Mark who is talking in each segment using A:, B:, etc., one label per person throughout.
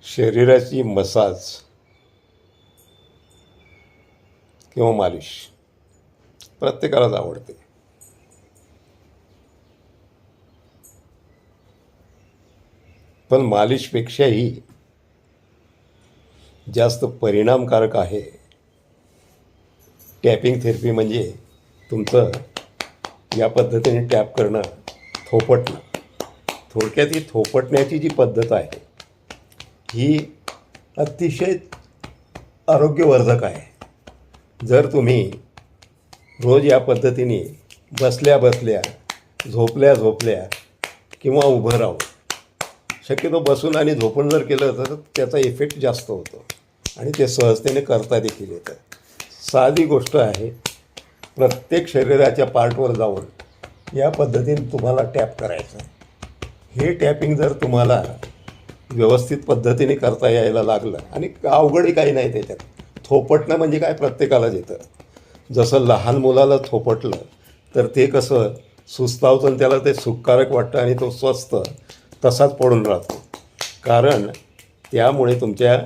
A: शरीराची मसाज किंवा मालिश प्रत्येकालाच आवडते. पण मालिशपेक्षाही जास्त परिणामकारक आहे टॅपिंग थेरपी. म्हणजे तुमचं या पद्धतीने टॅप करणं, थोपटणं. थोडक्यात ही थोपटण्याची जी पद्धत आहे ही अतिशय आरोग्यवर्धक आहे. जर तुम्ही रोज या पद्धतीने बसल्या बसल्या, झोपल्या झोपल्या किंवा उभं राहून, शक्यतो बसून आणि झोपून जर केलं तर त्याचा इफेक्ट जास्त होतो आणि ते सहजतेने करता देखील येतं. साधी गोष्ट आहे. प्रत्येक शरीराच्या पार्टवर जाऊन या पद्धतीने तुम्हाला टॅप करायचं. हे टॅपिंग जर तुम्हाला व्यवस्थित पद्धतीने करता यायला लागलं, आणि अवघडही काही नाही त्याच्यात. थोपटणं म्हणजे काय, प्रत्येकालाच येतं. जसं लहान मुलाला थोपटलं तर ते कसं सुस्तावतं आणि त्याला ते सुखकारक वाटतं आणि तो स्वस्थ तसाच पडून राहतो. कारण त्यामुळे तुमच्या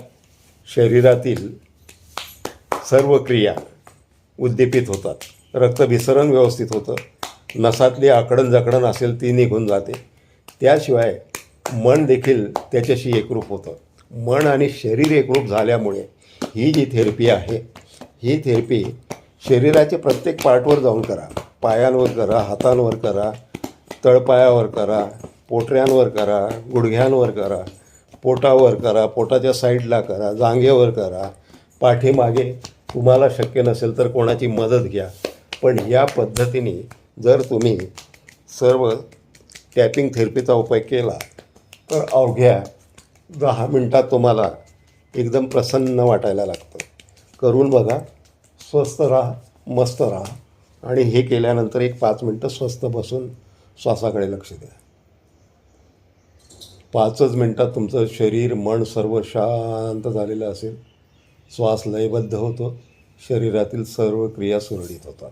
A: शरीरातील सर्व क्रिया उद्दीपित होतात. रक्तभिसरण व्यवस्थित होतं. नसातली आकडण जकडण असेल ती निघून जाते. त्याशिवाय मन देखील त्याच्याशी एकरूप होतं. मन आणि शरीर एकरूप झाल्यामुळे ही जी थेरपी आहे, ही थेरपी शरीराच्या प्रत्येक पार्टवर जाऊन करा. पायांवर करा, हातांवर करा, तळपायावर करा, पोटऱ्यांवर करा, गुडघ्यांवर करा, पोटावर करा, पोटाच्या साईडला करा, जांघेवर करा, पाठीमागे. तुम्हाला शक्य नसेल तर कोणाची मदत घ्या. पण या पद्धतीने जर तुम्ही सर्व टॅपिंग थेरपीचा उपाय केला तर अवघ्या 10 मिनटात तुम्हाला एकदम प्रसन्न वाटायला लागतं. करून बघा. स्वस्थ राहा, मस्त राहा. आणि हे केल्यानंतर एक 5 मिनटं स्वस्थ बसून श्वासाकडे लक्ष द्या. 5च मिनटात तुमचं शरीर, मन सर्व शांत झालेलं असेल. श्वास लयबद्ध होतो. शरीरातील सर्व क्रिया सुरळीत होतात.